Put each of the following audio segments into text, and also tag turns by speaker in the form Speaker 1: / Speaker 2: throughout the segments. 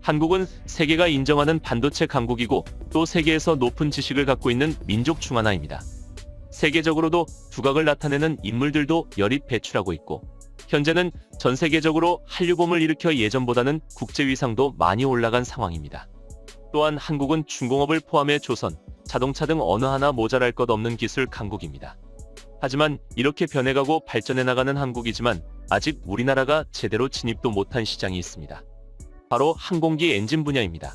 Speaker 1: 한국은 세계가 인정하는 반도체 강국이고 또 세계에서 높은 지식을 갖고 있는 민족 중 하나입니다. 세계적으로도 두각을 나타내는 인물들도 여릿 배출하고 있고 현재는 전 세계적으로 한류붐을 일으켜 예전보다는 국제 위상도 많이 올라간 상황입니다. 또한 한국은 중공업을 포함해 조선, 자동차 등 어느 하나 모자랄 것 없는 기술 강국입니다. 하지만 이렇게 변해가고 발전해 나가는 한국이지만 아직 우리나라가 제대로 진입도 못한 시장이 있습니다. 바로 항공기 엔진 분야입니다.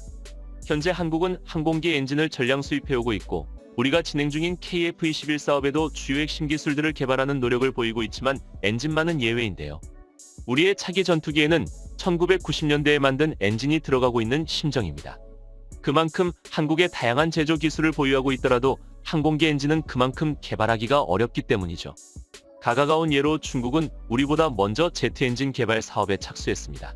Speaker 1: 현재 한국은 항공기 엔진을 전량 수입해오고 있고 우리가 진행 중인 KF-21 사업에도 주요 핵심 기술들을 개발하는 노력을 보이고 있지만 엔진만은 예외인데요. 우리의 차기 전투기에는 1990년대에 만든 엔진이 들어가고 있는 심정입니다. 그만큼 한국의 다양한 제조 기술을 보유하고 있더라도 항공기 엔진은 그만큼 개발하기가 어렵기 때문이죠. 다가가온 예로 중국은 우리보다 먼저 제트 엔진 개발 사업에 착수했습니다.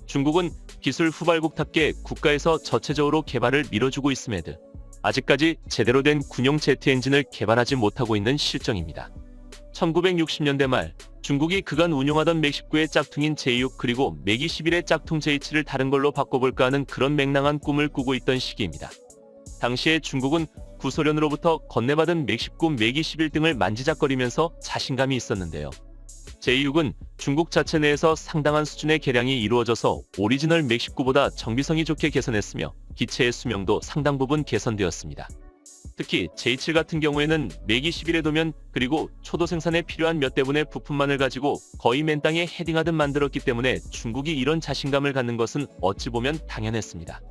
Speaker 1: 중국은 기술 후발국답게 국가에서 저체적으로 개발을 밀어주고 있음에도 아직까지 제대로 된 군용 제트 엔진을 개발하지 못하고 있는 실정입니다. 1960년대 말 중국이 그간 운용하던 맥 19의 짝퉁인 J6 그리고 맥 21의 짝퉁 J7을 다른 걸로 바꿔볼까 하는 그런 맹랑한 꿈을 꾸고 있던 시기입니다. 당시에 중국은 구소련으로부터 건네받은 맥 19, 맥 21 등을 만지작거리면서 자신감이 있었는데요. J6은 중국 자체 내에서 상당한 수준의 개량이 이루어져서 오리지널 맥 19보다 정비성이 좋게 개선했으며 기체의 수명도 상당 부분 개선되었습니다. 특히 J7 같은 경우에는 맥 21의 도면 그리고 초도 생산에 필요한 몇 대분의 부품만을 가지고 거의 맨땅에 헤딩하듯 만들었기 때문에 중국이 이런 자신감을 갖는 것은 어찌 보면 당연했습니다.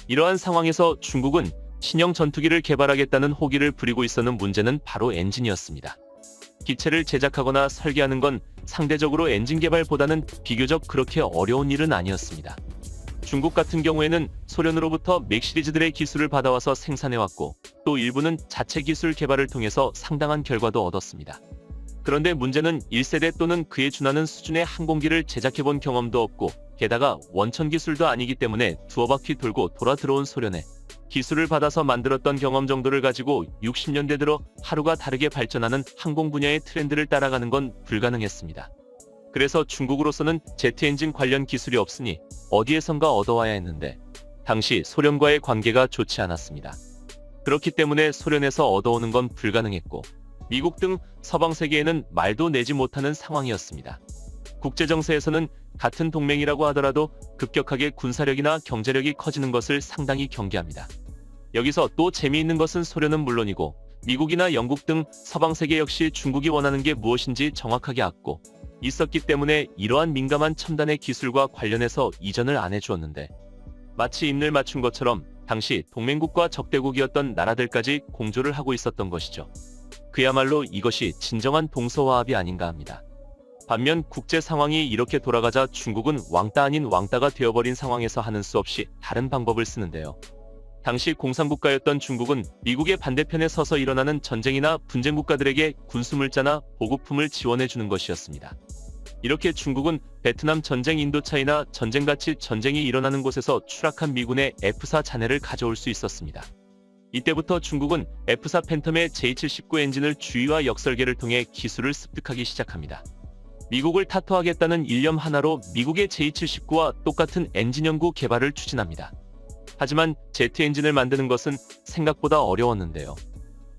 Speaker 1: 이러한 상황에서 중국은 신형 전투기를 개발하겠다는 호기를 부리고 있었는 문제는 바로 엔진이었습니다. 기체를 제작하거나 설계하는 건 상대적으로 엔진 개발보다는 비교적 그렇게 어려운 일은 아니었습니다. 중국 같은 경우에는 소련으로부터 맥 시리즈들의 기술을 받아와서 생산해왔고 또 일부는 자체 기술 개발을 통해서 상당한 결과도 얻었습니다. 그런데 문제는 1세대 또는 그에 준하는 수준의 항공기를 제작해본 경험도 없고 게다가 원천 기술도 아니기 때문에 두어 바퀴 돌고 돌아 들어온 소련에 기술을 받아서 만들었던 경험 정도를 가지고 60년대 들어 하루가 다르게 발전하는 항공 분야의 트렌드를 따라가는 건 불가능했습니다. 그래서 중국으로서는 제트 엔진 관련 기술이 없으니 어디에선가 얻어와야 했는데 당시 소련과의 관계가 좋지 않았습니다. 그렇기 때문에 소련에서 얻어오는 건 불가능했고 미국 등 서방 세계에는 말도 내지 못하는 상황이었습니다. 국제정세에서는 같은 동맹이라고 하더라도 급격하게 군사력이나 경제력이 커지는 것을 상당히 경계합니다. 여기서 또 재미있는 것은 소련은 물론이고 미국이나 영국 등 서방 세계 역시 중국이 원하는 게 무엇인지 정확하게 알고 있었기 때문에 이러한 민감한 첨단의 기술과 관련해서 이전을 안 해주었는데 마치 입을 맞춘 것처럼 당시 동맹국과 적대국이었던 나라들까지 공조를 하고 있었던 것이죠. 그야말로 이것이 진정한 동서화합이 아닌가 합니다. 반면 국제 상황이 이렇게 돌아가자 중국은 왕따 아닌 왕따가 되어버린 상황에서 하는 수 없이 다른 방법을 쓰는데요. 당시 공산국가였던 중국은 미국의 반대편에 서서 일어나는 전쟁이나 분쟁 국가들에게 군수물자나 보급품을 지원해주는 것이었습니다. 이렇게 중국은 베트남 전쟁, 인도차이나 전쟁같이 전쟁이 일어나는 곳에서 추락한 미군의 F-4 잔해를 가져올 수 있었습니다. 이때부터 중국은 F-4 팬텀의 J-79 엔진을 주의와 역설계를 통해 기술을 습득하기 시작합니다. 미국을 타투하겠다는 일념 하나로 미국의 J-79와 똑같은 엔진 연구 개발을 추진합니다. 하지만 제트 엔진을 만드는 것은 생각보다 어려웠는데요.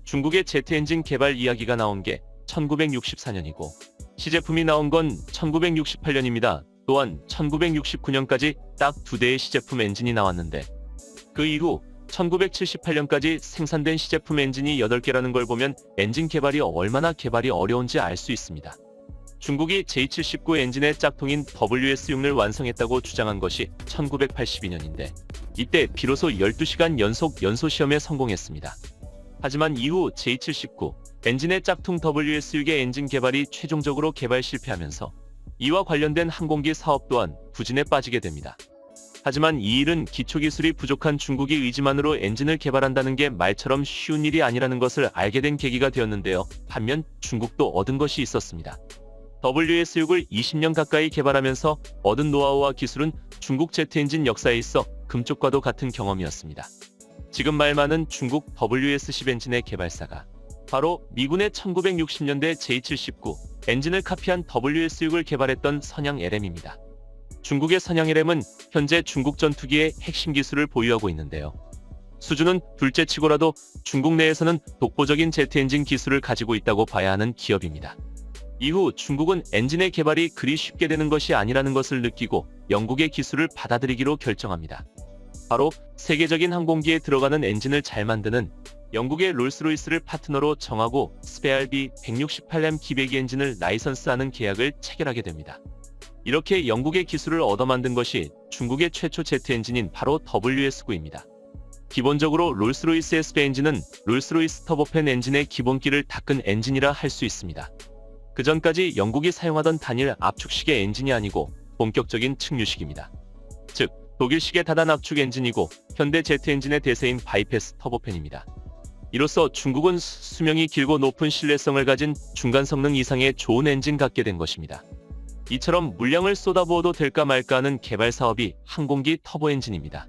Speaker 1: 중국의 제트 엔진 개발 이야기가 나온 게 1964년이고 시제품이 나온 건 1968년입니다. 또한 1969년까지 딱 2대의 시제품 엔진이 나왔는데 그 이후 1978년까지 생산된 시제품 엔진이 8개라는 걸 보면 엔진 개발이 얼마나 개발이 어려운지 알 수 있습니다. 중국이 J-79 엔진의 짝퉁인 WS-6을 완성했다고 주장한 것이 1982년인데 이때 비로소 12시간 연소 시험에 성공했습니다. 하지만 이후 J-79 엔진의 짝퉁 WS-6의 엔진 개발이 최종적으로 개발 실패하면서 이와 관련된 항공기 사업 또한 부진에 빠지게 됩니다. 하지만 이 일은 기초기술이 부족한 중국의 의지만으로 엔진을 개발한다는 게 말처럼 쉬운 일이 아니라는 것을 알게 된 계기가 되었는데요. 반면 중국도 얻은 것이 있었습니다. WS-6을 20년 가까이 개발하면서 얻은 노하우와 기술은 중국 제트 엔진 역사에 있어 금쪽과도 같은 경험이었습니다. 지금 말 많은 중국 WS-10 엔진의 개발사가 바로 미군의 1960년대 J-79 엔진을 카피한 WS-6을 개발했던 선양 LM입니다. 중국의 선양LM은 현재 중국 전투기의 핵심 기술을 보유하고 있는데요. 수준은 둘째치고라도 중국 내에서는 독보적인 제트 엔진 기술을 가지고 있다고 봐야 하는 기업입니다. 이후 중국은 엔진의 개발이 그리 쉽게 되는 것이 아니라는 것을 느끼고 영국의 기술을 받아들이기로 결정합니다. 바로 세계적인 항공기에 들어가는 엔진을 잘 만드는 영국의 롤스로이스를 파트너로 정하고 스페알비 168M 기배기 엔진을 라이선스하는 계약을 체결하게 됩니다. 이렇게 영국의 기술을 얻어 만든 것이 중국의 최초 제트 엔진인 바로 WS9입니다. 기본적으로 롤스로이스 SP 엔진은 롤스로이스 터보팬 엔진의 기본기를 닦은 엔진이라 할 수 있습니다. 그 전까지 영국이 사용하던 단일 압축식의 엔진이 아니고 본격적인 측류식입니다. 즉, 독일식의 다단 압축 엔진이고 현대 제트 엔진의 대세인 바이패스 터보팬입니다. 이로써 중국은 수명이 길고 높은 신뢰성을 가진 중간 성능 이상의 좋은 엔진 갖게 된 것입니다. 이처럼 물량을 쏟아부어도 될까 말까 하는 개발 사업이 항공기 터보 엔진입니다.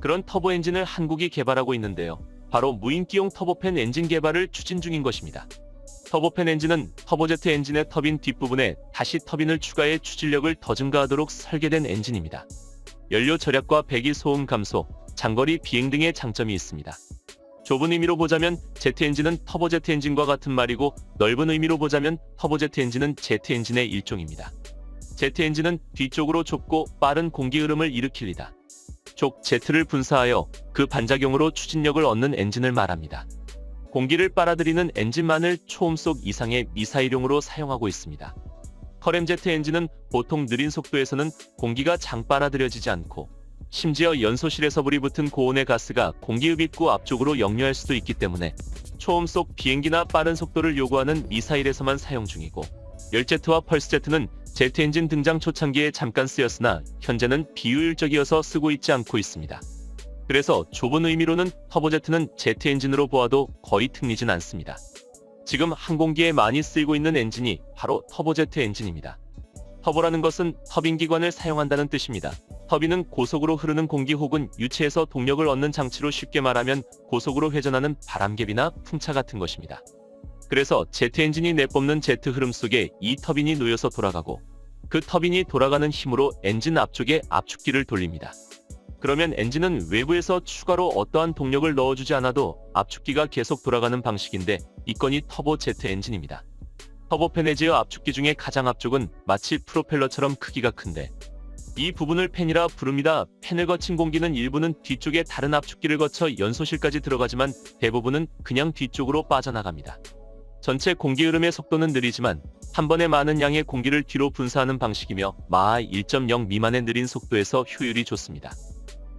Speaker 1: 그런 터보 엔진을 한국이 개발하고 있는데요. 바로 무인기용 터보팬 엔진 개발을 추진 중인 것입니다. 터보팬 엔진은 터보제트 엔진의 터빈 뒷부분에 다시 터빈을 추가해 추진력을 더 증가하도록 설계된 엔진입니다. 연료 절약과 배기 소음 감소, 장거리 비행 등의 장점이 있습니다. 좁은 의미로 보자면 제트 엔진은 터보제트 엔진과 같은 말이고, 넓은 의미로 보자면 터보제트 엔진은 제트 엔진의 일종입니다. 제트 엔진은 뒤쪽으로 좁고 빠른 공기 흐름을 일으킵니다. 쪽 제트를 분사하여 그 반작용으로 추진력을 얻는 엔진을 말합니다. 공기를 빨아들이는 엔진만을 초음속 이상의 미사일용으로 사용하고 있습니다. 커램제트 엔진은 보통 느린 속도에서는 공기가 장 빨아들여지지 않고 심지어 연소실에서 불이 붙은 고온의 가스가 공기흡입구 앞쪽으로 역류할 수도 있기 때문에 초음속 비행기나 빠른 속도를 요구하는 미사일에서만 사용 중이고, 열제트와 펄스제트는 제트 엔진 등장 초창기에 잠깐 쓰였으나 현재는 비효율적이어서 쓰고 있지 않고 있습니다. 그래서 좁은 의미로는 터보제트는 제트 엔진으로 보아도 거의 틀리진 않습니다. 지금 항공기에 많이 쓰이고 있는 엔진이 바로 터보제트 엔진입니다. 터보라는 것은 터빈 기관을 사용한다는 뜻입니다. 터빈은 고속으로 흐르는 공기 혹은 유체에서 동력을 얻는 장치로 쉽게 말하면 고속으로 회전하는 바람개비나 풍차 같은 것입니다. 그래서 제트 엔진이 내뿜는 제트 흐름 속에 이 터빈이 놓여서 돌아가고, 그 터빈이 돌아가는 힘으로 엔진 앞쪽에 압축기를 돌립니다. 그러면 엔진은 외부에서 추가로 어떠한 동력을 넣어주지 않아도 압축기가 계속 돌아가는 방식인데, 이 건이 터보 제트 엔진입니다. 터보팬에 지어 압축기 중에 가장 앞쪽은 마치 프로펠러처럼 크기가 큰데, 이 부분을 팬이라 부릅니다. 팬을 거친 공기는 일부는 뒤쪽에 다른 압축기를 거쳐 연소실까지 들어가지만 대부분은 그냥 뒤쪽으로 빠져나갑니다. 전체 공기 흐름의 속도는 느리지만 한 번에 많은 양의 공기를 뒤로 분사하는 방식이며 마하 1.0 미만의 느린 속도에서 효율이 좋습니다.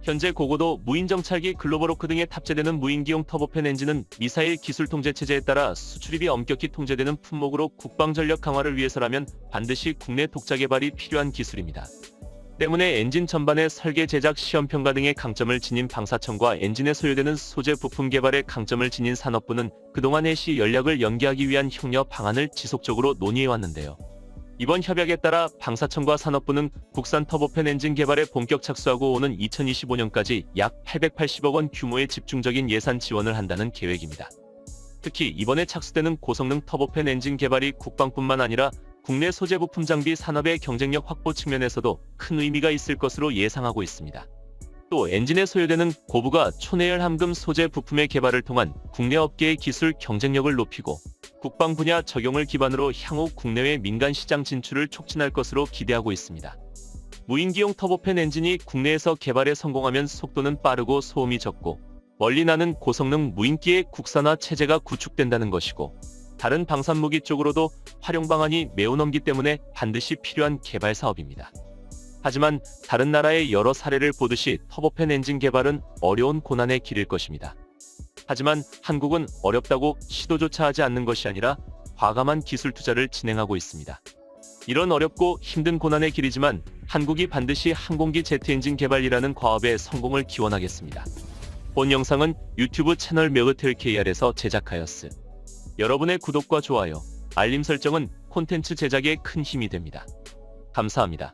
Speaker 1: 현재 고고도 무인정찰기 글로벌호크 등에 탑재되는 무인기용 터보팬 엔진은 미사일 기술 통제 체제에 따라 수출입이 엄격히 통제되는 품목으로 국방전력 강화를 위해서라면 반드시 국내 독자 개발이 필요한 기술입니다. 때문에 엔진 전반의 설계, 제작, 시험 평가 등의 강점을 지닌 방사청과 엔진에 소요되는 소재 부품 개발의 강점을 지닌 산업부는 그동안 해시 연락을 연계하기 위한 협력 방안을 지속적으로 논의해왔는데요. 이번 협약에 따라 방사청과 산업부는 국산 터보팬 엔진 개발에 본격 착수하고 오는 2025년까지 약 880억 원 규모의 집중적인 예산 지원을 한다는 계획입니다. 특히 이번에 착수되는 고성능 터보팬 엔진 개발이 국방뿐만 아니라 국내 소재 부품 장비 산업의 경쟁력 확보 측면에서도 큰 의미가 있을 것으로 예상하고 있습니다. 또 엔진에 소요되는 고부가 초내열 함금 소재 부품의 개발을 통한 국내 업계의 기술 경쟁력을 높이고 국방 분야 적용을 기반으로 향후 국내외 민간 시장 진출을 촉진할 것으로 기대하고 있습니다. 무인기용 터보팬 엔진이 국내에서 개발에 성공하면 속도는 빠르고 소음이 적고 멀리 나는 고성능 무인기의 국산화 체제가 구축된다는 것이고, 다른 방산무기 쪽으로도 활용 방안이 매우 넘기 때문에 반드시 필요한 개발 사업입니다. 하지만 다른 나라의 여러 사례를 보듯이 터보팬 엔진 개발은 어려운 고난의 길일 것입니다. 하지만 한국은 어렵다고 시도조차 하지 않는 것이 아니라 과감한 기술 투자를 진행하고 있습니다. 이런 어렵고 힘든 고난의 길이지만 한국이 반드시 항공기 제트 엔진 개발이라는 과업의 성공을 기원하겠습니다. 본 영상은 유튜브 채널 뮤그텔KR에서 제작하였으. 여러분의 구독과 좋아요, 알림 설정은 콘텐츠 제작에 큰 힘이 됩니다. 감사합니다.